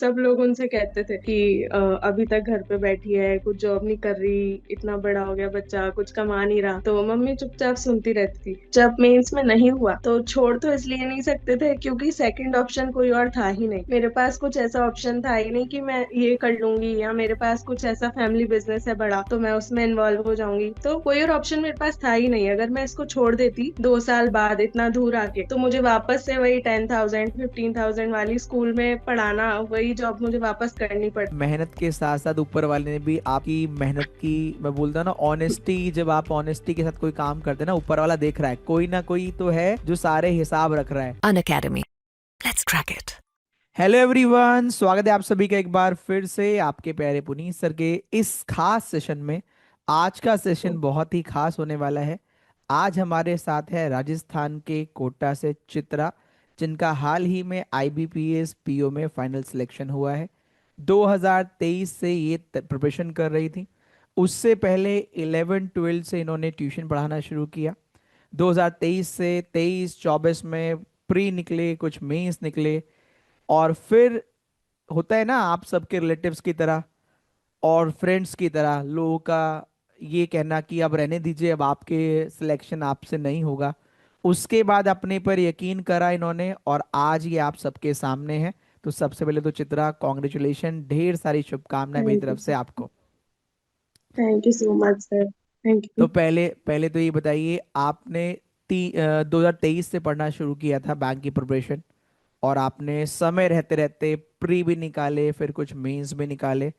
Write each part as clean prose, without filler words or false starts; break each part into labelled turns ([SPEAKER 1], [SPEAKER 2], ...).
[SPEAKER 1] सब लोग उनसे कहते थे कि अभी तक घर पे बैठी है, कुछ जॉब नहीं कर रही, इतना बड़ा हो गया बच्चा, कुछ कमा नहीं रहा। तो मम्मी चुपचाप सुनती रहती थी। जब मेंस में नहीं हुआ तो छोड़ तो इसलिए नहीं सकते थे क्योंकि सेकंड ऑप्शन कोई और था ही नहीं। मेरे पास कुछ ऐसा ऑप्शन था ही नहीं कि मैं ये कर लूंगी, या मेरे पास कुछ ऐसा फैमिली बिजनेस है बड़ा तो मैं उसमें इन्वॉल्व हो जाऊंगी। तो कोई और ऑप्शन मेरे पास था ही नहीं। अगर मैं इसको छोड़ देती 2 साल बाद इतना दूर आके, तो मुझे वापस से वही 10,000 15,000 वाली स्कूल में पढ़ाना, वही जॉब मुझे वापस करनी पड़ती।
[SPEAKER 2] मेहनत के साथ साथ ऊपर वाले ने भी आपकी मेहनत की, मैं बोलता हूँ ना ऑनेस्टी, जब आप ऑनेस्टी के साथ कोई काम करते हैं ना, ऊपर वाला देख रहा है, कोई ना कोई तो है जो सारे हिसाब रख रहा है।
[SPEAKER 3] An academy. Let's crack it.
[SPEAKER 2] Hello everyone, स्वागत है आप सभी का एक बार फिर से आपके प्यारे पुनीत सर के इस खास सेशन में। आज का सेशन बहुत ही खास होने वाला है। आज हमारे साथ है राजस्थान के कोटा से चित्रा, जिनका हाल ही में आईबीपीएस पीओ में फाइनल सिलेक्शन हुआ है। 2023 से ये प्रिपरेशन कर रही थी। उससे पहले 11-12 से इन्होंने ट्यूशन पढ़ाना शुरू किया। 2023 से 23-24 में प्री निकले, कुछ मेंस निकले, और फिर होता है ना आप सबके रिलेटिव्स की तरह और फ्रेंड्स की तरह लोगों का ये कहना कि अब रहने दीजिए, अब आपके सिलेक्शन आपसे नहीं होगा। उसके बाद अपने पर यकीन करा इन्होंने और आज ये आप सबके सामने है। तो सबसे पहले तो चित्रा, कॉन्ग्रेचुलेशन, ढेर सारी शुभकामनाएं मेरी
[SPEAKER 1] थैंक यू
[SPEAKER 2] तरफ से
[SPEAKER 1] सर।
[SPEAKER 2] आपको।
[SPEAKER 1] Thank you so much sir. Thank
[SPEAKER 2] तो
[SPEAKER 1] यू।
[SPEAKER 2] पहले पहले तो ये बताइए, आपने 2023 से पढ़ना शुरू किया था बैंक की प्रिपरेशन, और आपने समय रहते रहते प्री भी निकाले, फिर कुछ मेंस भी निकाले।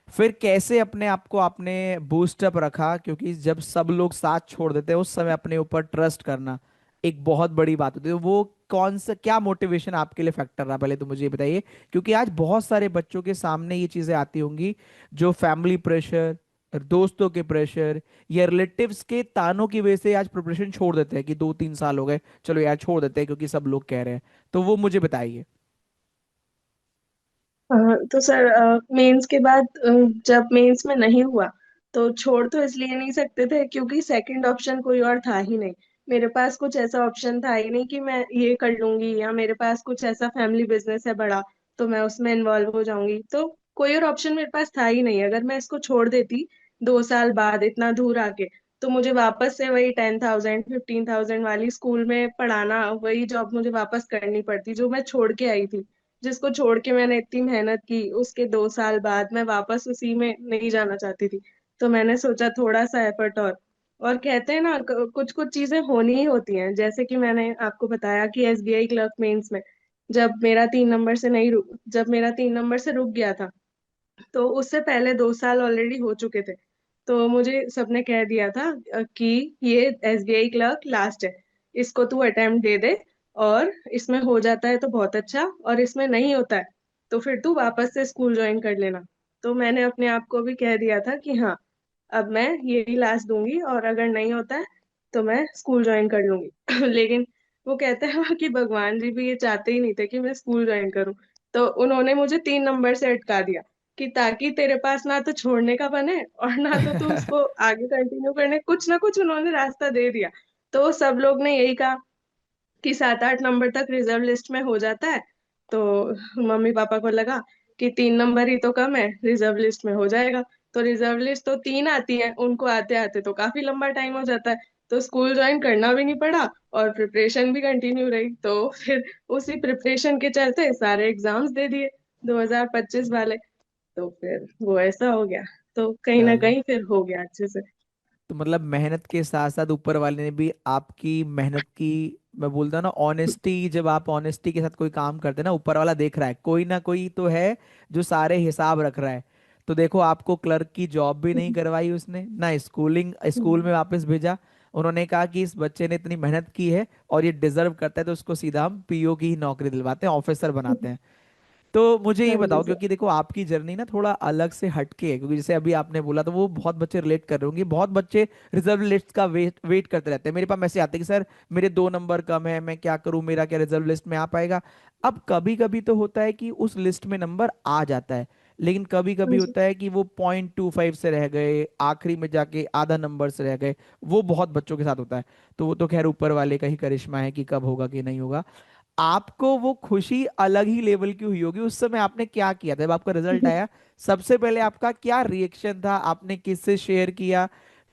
[SPEAKER 2] फिर कैसे अपने आप को आपने बूस्टअप रखा? क्योंकि जब सब लोग साथ छोड़ देते हैं उस समय अपने ऊपर ट्रस्ट करना एक बहुत बड़ी बात होती है। तो वो कौन सा, क्या मोटिवेशन आपके लिए फैक्टर रहा, पहले तो मुझे ये बताइए। क्योंकि आज बहुत सारे बच्चों के सामने ये चीजें आती होंगी, जो फैमिली प्रेशर, दोस्तों के प्रेशर या रिलेटिव्स के तानों की वजह से आज प्रिपरेशन छोड़ देते हैं कि 2-3 साल हो गए, चलो यार छोड़ देते हैं क्योंकि सब लोग कह रहे हैं। तो वो मुझे बताइए।
[SPEAKER 1] तो सर मेंस के बाद जब मेंस में नहीं हुआ तो छोड़ तो इसलिए नहीं सकते थे क्योंकि सेकंड ऑप्शन कोई और था ही नहीं। मेरे पास कुछ ऐसा ऑप्शन था ही नहीं कि मैं ये कर लूंगी, या मेरे पास कुछ ऐसा फैमिली बिजनेस है बड़ा तो मैं उसमें इन्वॉल्व हो जाऊंगी। तो कोई और ऑप्शन मेरे पास था ही नहीं। अगर मैं इसको छोड़ देती 2 साल बाद इतना दूर आके, तो मुझे वापस से वही 10,000 15,000 वाली स्कूल में पढ़ाना, वही जॉब मुझे वापस करनी पड़ती जो मैं छोड़ के आई थी। जिसको छोड़ के मैंने इतनी मेहनत की, उसके 2 साल बाद मैं वापस उसी में नहीं जाना चाहती थी। तो मैंने सोचा थोड़ा सा एफर्ट और कहते हैं ना, कुछ कुछ चीजें होनी ही होती हैं। जैसे कि मैंने आपको बताया कि एसबीआई क्लर्क मेंस में जब मेरा 3 नंबर से रुक गया था, तो उससे पहले 2 साल ऑलरेडी हो चुके थे। तो मुझे सबने कह दिया था कि ये एसबीआई क्लर्क लास्ट है, इसको तू अटेम्प्ट दे दे, और इसमें हो जाता है तो बहुत अच्छा, और इसमें नहीं होता है तो फिर तू वापस से स्कूल ज्वाइन कर लेना। तो मैंने अपने आप को भी कह दिया था कि हाँ, अब मैं यही लास्ट दूंगी, और अगर नहीं होता है तो मैं स्कूल ज्वाइन कर लूंगी। लेकिन वो कहते हैं कि भगवान जी भी ये चाहते ही नहीं थे कि मैं स्कूल ज्वाइन करूं। तो उन्होंने मुझे 3 नंबर से अटका दिया कि ताकि तेरे पास ना तो छोड़ने का बने और ना तो तू उसको आगे कंटिन्यू करने, कुछ ना कुछ उन्होंने रास्ता दे दिया। तो सब लोग ने यही कहा कि 7-8 नंबर तक रिजर्व लिस्ट में हो जाता है। तो मम्मी पापा को लगा कि 3 नंबर ही तो कम है, रिजर्व लिस्ट में हो जाएगा। तो रिजर्व लिस्ट तो 3 आती है, उनको आते आते तो काफी लंबा टाइम हो जाता है। तो स्कूल ज्वाइन करना भी नहीं पड़ा और प्रिपरेशन भी कंटिन्यू रही। तो फिर उसी प्रिपरेशन के चलते सारे एग्जाम्स दे दिए 2025 वाले। तो फिर वो ऐसा हो गया। तो कहीं ना
[SPEAKER 2] चलो,
[SPEAKER 1] कहीं फिर हो गया अच्छे से।
[SPEAKER 2] तो मतलब मेहनत के साथ साथ ऊपर वाले ने भी आपकी मेहनत की, मैं बोलता हूँ ना ऑनेस्टी, जब आप ऑनेस्टी के साथ कोई काम करते हैं ना, ऊपर वाला देख रहा है, कोई ना कोई तो है जो सारे हिसाब रख रहा है। तो देखो, आपको क्लर्क की जॉब भी नहीं करवाई उसने, ना स्कूल में वापस भेजा। उन्होंने कहा कि इस बच्चे ने इतनी मेहनत की है और ये डिजर्व करता है, तो उसको सीधा हम पीओ की ही नौकरी दिलवाते हैं, ऑफिसर बनाते हैं। तो मुझे ये
[SPEAKER 1] हाँ जी
[SPEAKER 2] बताओ,
[SPEAKER 1] सर।
[SPEAKER 2] क्योंकि देखो आपकी जर्नी ना थोड़ा अलग से हटके है, क्योंकि जैसे अभी आपने बोला तो वो बहुत बच्चे रिलेट कर रहे होंगे। बहुत बच्चे रिजर्व लिस्ट का वेट वेट करते रहते हैं, मेरे पास मैसेज आते हैं कि सर मेरे 2 नंबर कम है, मैं क्या करूं, मेरा क्या रिजर्व लिस्ट में आ पाएगा। अब कभी कभी तो होता है कि उस लिस्ट में नंबर आ जाता है, लेकिन कभी
[SPEAKER 1] हाँ
[SPEAKER 2] कभी
[SPEAKER 1] जी।
[SPEAKER 2] होता है कि वो 0.25 से रह गए, आखिरी में जाके आधा नंबर से रह गए। वो बहुत बच्चों के साथ होता है। तो वो तो खैर ऊपर वाले का ही करिश्मा है कि कब होगा कि नहीं होगा। आपको वो खुशी अलग ही लेवल की हुई होगी। उस समय आपने क्या किया था जब आपका रिजल्ट आया? सबसे पहले आपका क्या रिएक्शन था, आपने किससे शेयर किया,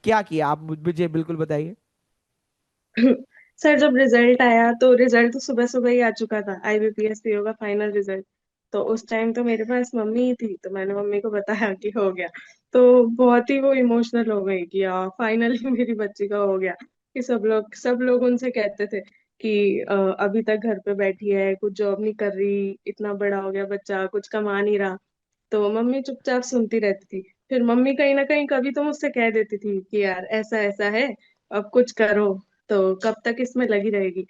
[SPEAKER 2] क्या किया, आप मुझे बिल्कुल बताइए।
[SPEAKER 1] सर जब रिजल्ट आया तो रिजल्ट तो सुबह सुबह ही आ चुका था, आईबीपीएस पीओ का फाइनल रिजल्ट। तो उस टाइम तो मेरे पास मम्मी ही थी, तो मैंने मम्मी को बताया कि हो गया। तो बहुत ही वो इमोशनल हो गई कि यार फाइनली मेरी बच्ची का हो गया। कि सब लोग उनसे कहते थे कि अभी तक घर पे बैठी है, कुछ जॉब नहीं कर रही, इतना बड़ा हो गया बच्चा, कुछ कमा नहीं रहा। तो मम्मी चुपचाप सुनती रहती थी। फिर मम्मी कहीं ना कहीं कभी तो मुझसे कह देती थी कि यार ऐसा ऐसा है, अब कुछ करो, तो कब तक इसमें लगी रहेगी।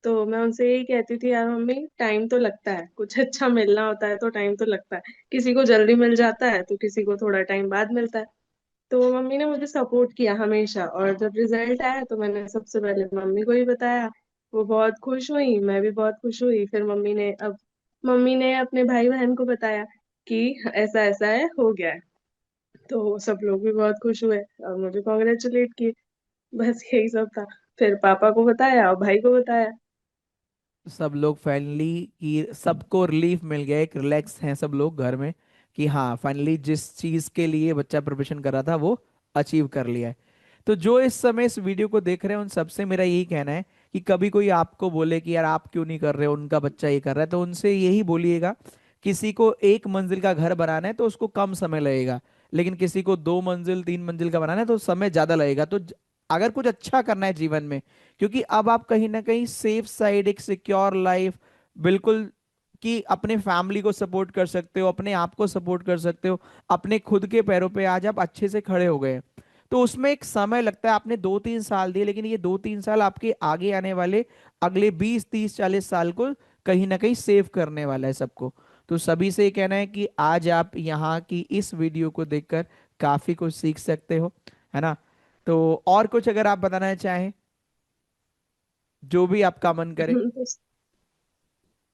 [SPEAKER 1] तो मैं उनसे यही कहती थी, यार मम्मी टाइम तो लगता है, कुछ अच्छा मिलना होता है तो टाइम तो लगता है। किसी को जल्दी मिल जाता है तो किसी को थोड़ा टाइम बाद मिलता है। तो मम्मी ने मुझे सपोर्ट किया हमेशा, और जब रिजल्ट आया तो मैंने सबसे पहले मम्मी को ही बताया। वो बहुत खुश हुई, मैं भी बहुत खुश हुई। फिर मम्मी ने अपने भाई बहन को बताया कि ऐसा ऐसा है, हो गया है। तो सब लोग भी बहुत खुश हुए और मुझे कॉन्ग्रेचुलेट किए। बस यही सब था। फिर पापा को बताया और भाई को बताया।
[SPEAKER 2] सब लोग फाइनली, कि सबको रिलीफ मिल गया, एक रिलैक्स हैं सब लोग घर में कि हाँ फाइनली जिस चीज के लिए बच्चा प्रिपरेशन कर रहा था वो अचीव कर लिया है। तो जो इस समय इस वीडियो को देख रहे हैं उन सबसे मेरा यही कहना है कि कभी कोई आपको बोले कि यार आप क्यों नहीं कर रहे हो, उनका बच्चा ये कर रहा है, तो उनसे यही बोलिएगा, किसी को एक मंजिल का घर बनाना है तो उसको कम समय लगेगा, लेकिन किसी को दो मंजिल तीन मंजिल का बनाना है तो समय ज्यादा लगेगा। तो अगर कुछ अच्छा करना है जीवन में, क्योंकि अब आप कहीं ना कहीं सेफ साइड, एक सिक्योर लाइफ, बिल्कुल, कि अपने फैमिली को सपोर्ट कर सकते हो, अपने आप को सपोर्ट कर सकते हो, अपने खुद के पैरों पे आज आप अच्छे से खड़े हो गए। तो उसमें एक समय लगता है, आपने 2-3 साल दिए, लेकिन ये 2-3 साल आपके आगे आने वाले अगले 20-30-40 साल को कहीं ना कहीं सेव करने वाला है सबको। तो सभी से ये कहना है कि आज आप यहाँ की इस वीडियो को देखकर काफी कुछ सीख सकते हो, है ना? तो और कुछ अगर आप बताना चाहें, जो भी आपका मन करे।
[SPEAKER 1] तो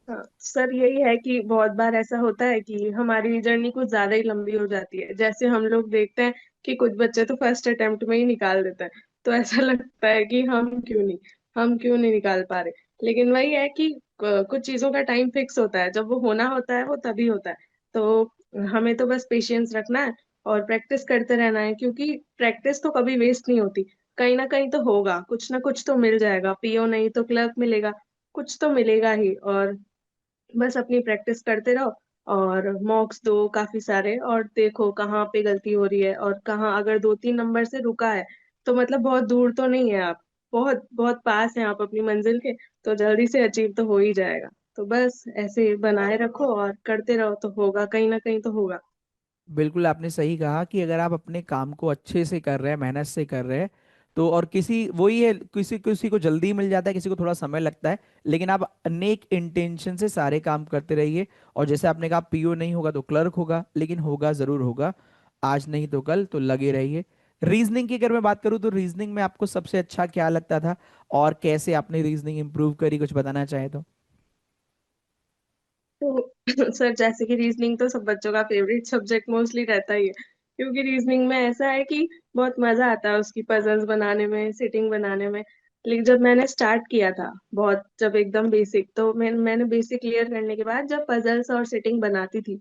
[SPEAKER 1] हाँ सर, यही है कि बहुत बार ऐसा होता है कि हमारी जर्नी कुछ ज्यादा ही लंबी हो जाती है। जैसे हम लोग देखते हैं कि कुछ बच्चे तो फर्स्ट अटेम्प्ट में ही निकाल देते हैं। तो ऐसा लगता है कि हम क्यों नहीं निकाल पा रहे। लेकिन वही है कि कुछ चीजों का टाइम फिक्स होता है, जब वो होना होता है वो तभी होता है। तो हमें तो बस पेशेंस रखना है और प्रैक्टिस करते रहना है, क्योंकि प्रैक्टिस तो कभी वेस्ट नहीं होती। कहीं ना कहीं तो होगा, कुछ ना कुछ तो मिल जाएगा, पीओ नहीं तो क्लर्क मिलेगा, कुछ तो मिलेगा ही। और बस अपनी प्रैक्टिस करते रहो और मॉक्स दो काफी सारे, और देखो कहाँ पे गलती हो रही है और कहाँ, अगर 2-3 नंबर से रुका है तो मतलब बहुत दूर तो नहीं है आप, बहुत बहुत पास हैं आप अपनी मंजिल के। तो जल्दी से अचीव तो हो ही जाएगा। तो बस ऐसे बनाए रखो और करते रहो तो होगा, कहीं ना कहीं तो होगा।
[SPEAKER 2] बिल्कुल आपने सही कहा कि अगर आप अपने काम को अच्छे से कर रहे हैं, मेहनत से कर रहे हैं, तो और किसी वही है, किसी किसी को जल्दी मिल जाता है, किसी को थोड़ा समय लगता है, लेकिन आप नेक इंटेंशन से सारे काम करते रहिए। और जैसे आपने कहा पीओ नहीं होगा तो क्लर्क होगा, लेकिन होगा जरूर होगा, आज नहीं तो कल, तो लगे रहिए। रीजनिंग की अगर मैं बात करूँ तो रीजनिंग में आपको सबसे अच्छा क्या लगता था, और कैसे आपने रीजनिंग इंप्रूव करी, कुछ बताना चाहे तो।
[SPEAKER 1] तो सर जैसे कि रीजनिंग तो सब बच्चों का फेवरेट सब्जेक्ट मोस्टली रहता ही है, क्योंकि रीजनिंग में ऐसा है कि बहुत मजा आता है उसकी पजल्स बनाने में, सिटिंग बनाने में। लेकिन जब मैंने स्टार्ट किया था, बहुत जब एकदम बेसिक, तो मैंने बेसिक क्लियर करने के बाद जब पजल्स और सिटिंग बनाती थी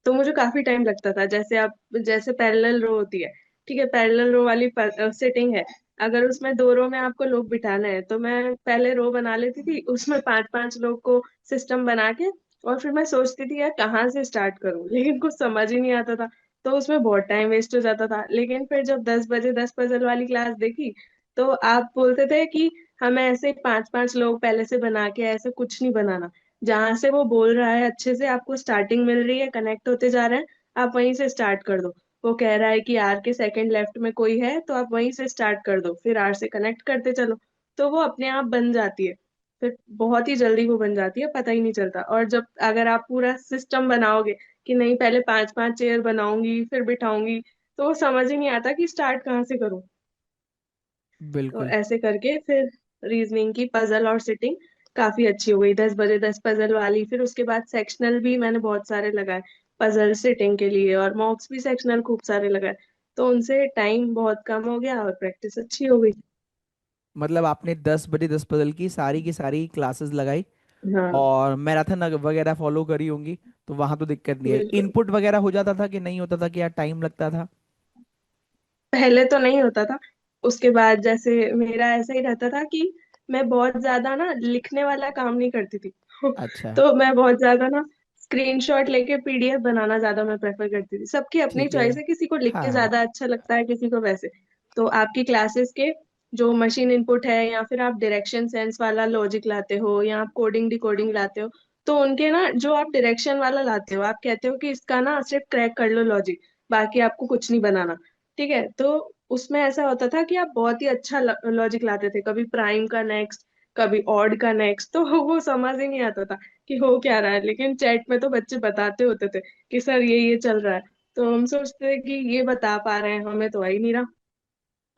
[SPEAKER 1] तो मुझे काफी टाइम लगता था। जैसे पैरेलल रो होती है, ठीक है, पैरेलल रो वाली सेटिंग है। अगर उसमें 2 रो में आपको लोग बिठाना है तो मैं पहले रो बना लेती थी, उसमें 5-5 लोग को सिस्टम बना के, और फिर मैं सोचती थी यार कहाँ से स्टार्ट करूं, लेकिन कुछ समझ ही नहीं आता था। तो उसमें बहुत टाइम वेस्ट हो जाता था। लेकिन फिर जब 10 बजे 10 पजल वाली क्लास देखी, तो आप बोलते थे कि हमें ऐसे 5-5 लोग पहले से बना के, ऐसे कुछ नहीं बनाना। जहां से वो बोल रहा है अच्छे से, आपको स्टार्टिंग मिल रही है, कनेक्ट होते जा रहे हैं, आप वहीं से स्टार्ट कर दो। वो कह रहा है कि आर के सेकंड लेफ्ट में कोई है तो आप वहीं से स्टार्ट कर दो, फिर आर से कनेक्ट करते चलो। तो वो अपने आप बन जाती है। फिर बहुत ही जल्दी वो बन जाती है, पता ही नहीं चलता। और जब अगर आप पूरा सिस्टम बनाओगे कि नहीं पहले 5-5 चेयर बनाऊंगी फिर बिठाऊंगी, तो वो समझ ही नहीं आता कि स्टार्ट कहाँ से करूं। तो
[SPEAKER 2] बिल्कुल।
[SPEAKER 1] ऐसे करके फिर रीजनिंग की पजल और सिटिंग काफी अच्छी हो गई। 10 बजे 10 पजल वाली, फिर उसके बाद सेक्शनल भी मैंने बहुत सारे लगाए पजल सिटिंग के लिए, और मॉक्स भी सेक्शनल खूब सारे लगाए। तो उनसे टाइम बहुत कम हो गया और प्रैक्टिस अच्छी हो गई।
[SPEAKER 2] मतलब आपने 10 बटे 10 पजल की सारी क्लासेस लगाई,
[SPEAKER 1] हाँ
[SPEAKER 2] और मैराथन वगैरह फॉलो करी होंगी, तो वहां तो दिक्कत नहीं है।
[SPEAKER 1] बिल्कुल।
[SPEAKER 2] इनपुट वगैरह हो जाता था कि नहीं होता था, कि यार टाइम लगता था?
[SPEAKER 1] पहले तो नहीं होता था। उसके बाद जैसे मेरा ऐसा ही रहता था कि मैं बहुत ज्यादा ना लिखने वाला काम नहीं करती थी।
[SPEAKER 2] अच्छा।
[SPEAKER 1] तो मैं बहुत ज्यादा ना स्क्रीनशॉट लेके पीडीएफ बनाना ज्यादा मैं प्रेफर करती थी। सबकी अपनी
[SPEAKER 2] ठीक है।
[SPEAKER 1] चॉइस है, किसी को लिख के
[SPEAKER 2] हाँ।
[SPEAKER 1] ज्यादा अच्छा लगता है, किसी को वैसे। तो आपकी क्लासेस के जो मशीन इनपुट है, या फिर आप डायरेक्शन सेंस वाला लॉजिक लाते हो, या आप कोडिंग डिकोडिंग लाते हो, तो उनके ना जो आप डायरेक्शन वाला लाते हो, आप कहते हो कि इसका ना सिर्फ क्रैक कर लो लॉजिक, बाकी आपको कुछ नहीं बनाना। ठीक है। तो उसमें ऐसा होता था कि आप बहुत ही अच्छा लॉजिक लाते थे, कभी प्राइम का नेक्स्ट, कभी ऑड का नेक्स्ट, तो वो समझ ही नहीं आता था कि हो क्या रहा है। लेकिन चैट में तो बच्चे बताते होते थे कि सर ये चल रहा है। तो हम सोचते थे कि ये बता पा रहे हैं, हमें तो आ ही नहीं रहा।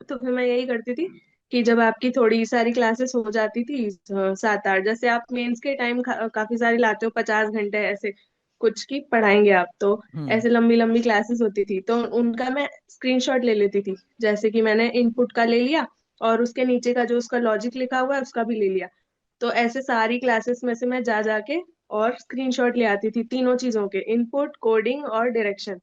[SPEAKER 1] तो फिर मैं यही करती थी कि जब आपकी थोड़ी सारी क्लासेस हो जाती थी, 7 8, जैसे आप मेंस के टाइम काफी सारी लाते हो, 50 घंटे ऐसे कुछ की पढ़ाएंगे आप, तो
[SPEAKER 2] हम्म।
[SPEAKER 1] ऐसे लंबी लंबी क्लासेस होती थी, तो उनका मैं स्क्रीनशॉट ले लेती थी। जैसे कि मैंने इनपुट का ले लिया, और उसके नीचे का जो उसका लॉजिक लिखा हुआ है उसका भी ले लिया। तो ऐसे सारी क्लासेस में से मैं जा जाके और स्क्रीनशॉट ले आती थी, तीनों चीजों के, इनपुट, कोडिंग और डायरेक्शन।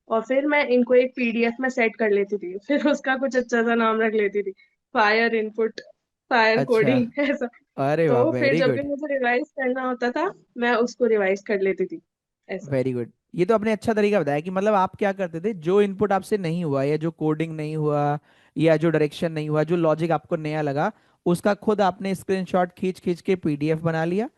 [SPEAKER 1] और फिर मैं इनको एक पीडीएफ में सेट कर लेती थी, फिर उसका कुछ अच्छा सा नाम रख लेती थी, फायर इनपुट, फायर
[SPEAKER 2] अच्छा।
[SPEAKER 1] कोडिंग ऐसा।
[SPEAKER 2] अरे वाह,
[SPEAKER 1] तो फिर
[SPEAKER 2] वेरी
[SPEAKER 1] जब भी
[SPEAKER 2] गुड।
[SPEAKER 1] मुझे रिवाइज करना होता था, मैं उसको रिवाइज कर लेती थी ऐसा।
[SPEAKER 2] Very good. ये तो आपने अच्छा तरीका बताया कि मतलब आप क्या करते थे, जो इनपुट आपसे नहीं हुआ, या जो कोडिंग नहीं हुआ, या जो डायरेक्शन नहीं हुआ, जो लॉजिक आपको नया लगा, उसका खुद आपने स्क्रीनशॉट खींच खींच के पीडीएफ बना लिया,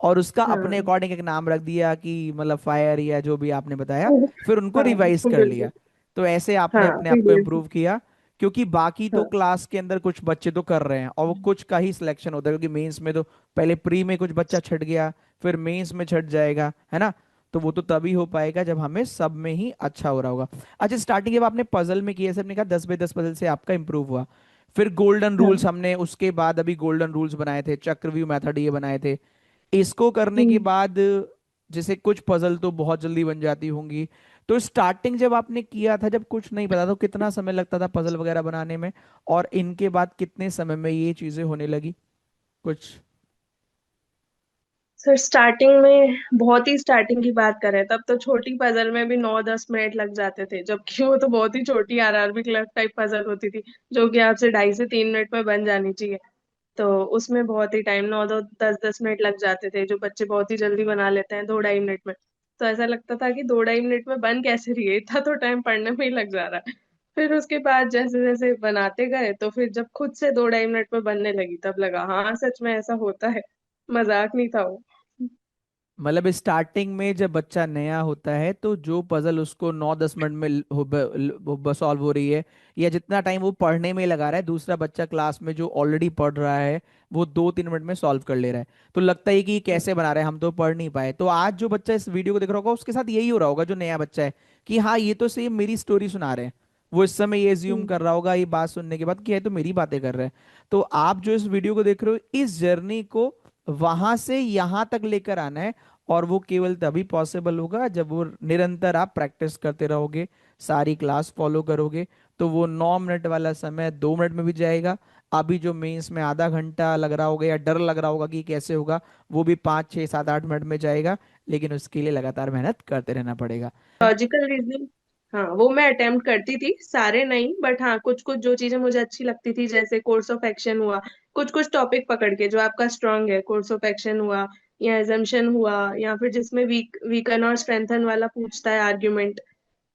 [SPEAKER 2] और उसका अपने
[SPEAKER 1] हाँ
[SPEAKER 2] अकॉर्डिंग एक नाम रख दिया कि मतलब फायर या जो भी आपने बताया, फिर उनको
[SPEAKER 1] हाँ
[SPEAKER 2] रिवाइज कर
[SPEAKER 1] बिल्कुल।
[SPEAKER 2] लिया। तो ऐसे आपने
[SPEAKER 1] हाँ
[SPEAKER 2] अपने आप को
[SPEAKER 1] पीडीएफ।
[SPEAKER 2] इम्प्रूव किया। क्योंकि बाकी तो
[SPEAKER 1] हाँ
[SPEAKER 2] क्लास के अंदर कुछ बच्चे तो कर रहे हैं, और वो कुछ का ही सिलेक्शन होता है, क्योंकि मेंस में तो पहले प्री में कुछ बच्चा छट गया, फिर मेंस में छट जाएगा, है ना? तो वो तो तभी हो पाएगा जब हमें सब में ही अच्छा हो रहा होगा। अच्छा, स्टार्टिंग जब आपने पजल में किया, सबने कहा 10 बाई 10 पजल से आपका इंप्रूव हुआ, फिर गोल्डन रूल्स
[SPEAKER 1] हाँ।
[SPEAKER 2] हमने उसके बाद अभी गोल्डन रूल्स बनाए थे, चक्रव्यूह मेथड ये बनाए थे। इसको करने के
[SPEAKER 1] हम्म।
[SPEAKER 2] बाद जैसे कुछ पजल तो बहुत जल्दी बन जाती होंगी, तो स्टार्टिंग जब आपने किया था, जब कुछ नहीं पता, तो कितना समय लगता था पजल वगैरह बनाने में, और इनके बाद कितने समय में ये चीजें होने लगी कुछ?
[SPEAKER 1] सर स्टार्टिंग में, बहुत ही स्टार्टिंग की बात करें, तब तो छोटी पजल में भी 9 10 मिनट लग जाते थे, जबकि वो तो बहुत ही छोटी आरआरबी क्लर्क टाइप पजल होती थी, जो कि आपसे 2.5 से 3 मिनट में बन जानी चाहिए। तो उसमें बहुत ही टाइम, 9 9 10 10 मिनट लग जाते थे, जो बच्चे बहुत ही जल्दी बना लेते हैं 2 2.5 मिनट में। तो ऐसा लगता था कि 2 2.5 मिनट में बन कैसे रही है, इतना तो टाइम पढ़ने में ही लग जा रहा है। फिर उसके बाद जैसे जैसे बनाते गए, तो फिर जब खुद से 2 2.5 मिनट में बनने लगी, तब लगा हाँ सच में ऐसा होता है, मजाक नहीं था वो।
[SPEAKER 2] मतलब स्टार्टिंग में जब बच्चा नया होता है, तो जो पजल उसको 9 10 मिनट में सॉल्व हो रही है, या जितना टाइम वो पढ़ने में लगा रहा है, दूसरा बच्चा क्लास में जो ऑलरेडी पढ़ रहा है, वो 2 3 मिनट में सॉल्व कर ले रहा है। तो लगता है कि ये कैसे बना रहे हैं, हम तो पढ़ नहीं पाए। तो आज जो बच्चा इस वीडियो को देख रहा होगा, उसके साथ यही हो रहा होगा, जो नया बच्चा है, कि हाँ ये तो सेम मेरी स्टोरी सुना रहे हैं। वो इस समय ये ज्यूम
[SPEAKER 1] हम्म।
[SPEAKER 2] कर रहा होगा, ये बात सुनने के बाद, कि ये तो मेरी बातें कर रहे हैं। तो आप जो इस वीडियो को देख रहे हो, इस जर्नी को वहां से यहां तक लेकर आना है। और वो केवल तभी पॉसिबल होगा जब वो निरंतर आप प्रैक्टिस करते रहोगे, सारी क्लास फॉलो करोगे, तो वो 9 मिनट वाला समय 2 मिनट में भी जाएगा। अभी जो मेंस में आधा घंटा लग रहा होगा, या डर लग रहा होगा कि कैसे होगा, वो भी 5 6 7 8 मिनट में जाएगा। लेकिन उसके लिए लगातार मेहनत करते रहना पड़ेगा।
[SPEAKER 1] लॉजिकल रीजनिंग, हाँ वो मैं अटेम्प्ट करती थी, सारे नहीं, बट हाँ कुछ कुछ जो चीजें मुझे अच्छी लगती थी, जैसे कोर्स ऑफ एक्शन हुआ, कुछ कुछ टॉपिक पकड़ के जो आपका स्ट्रांग है, कोर्स ऑफ एक्शन हुआ, या एजम्पशन हुआ, या फिर जिसमें वीकन और स्ट्रेंथन वाला पूछता है आर्ग्यूमेंट,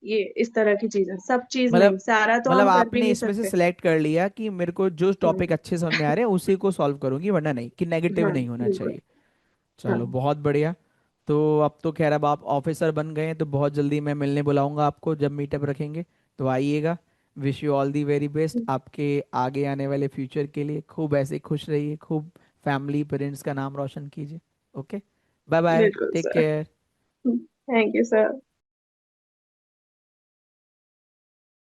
[SPEAKER 1] ये इस तरह की चीजें, सब चीज नहीं,
[SPEAKER 2] मतलब
[SPEAKER 1] सारा तो
[SPEAKER 2] मतलब
[SPEAKER 1] हम कर भी
[SPEAKER 2] आपने
[SPEAKER 1] नहीं
[SPEAKER 2] इसमें से
[SPEAKER 1] सकते।
[SPEAKER 2] सिलेक्ट कर लिया कि मेरे को जो टॉपिक
[SPEAKER 1] हम्म।
[SPEAKER 2] अच्छे समझ में आ रहे हैं उसी को सॉल्व करूंगी, वरना नहीं, कि नेगेटिव
[SPEAKER 1] हाँ
[SPEAKER 2] नहीं होना
[SPEAKER 1] बिल्कुल।
[SPEAKER 2] चाहिए।
[SPEAKER 1] हाँ
[SPEAKER 2] चलो, बहुत बढ़िया। तो अब तो खैर, अब आप ऑफिसर बन गए हैं, तो बहुत जल्दी मैं मिलने बुलाऊंगा आपको, जब मीटअप रखेंगे तो आइएगा। Wish you all the very best आपके आगे आने वाले फ्यूचर के लिए। खूब ऐसे खुश रहिए, खूब फैमिली पेरेंट्स का नाम रोशन कीजिए। ओके, बाय बाय,
[SPEAKER 1] बिल्कुल
[SPEAKER 2] take
[SPEAKER 1] sir.
[SPEAKER 2] Care.
[SPEAKER 1] Thank you sir.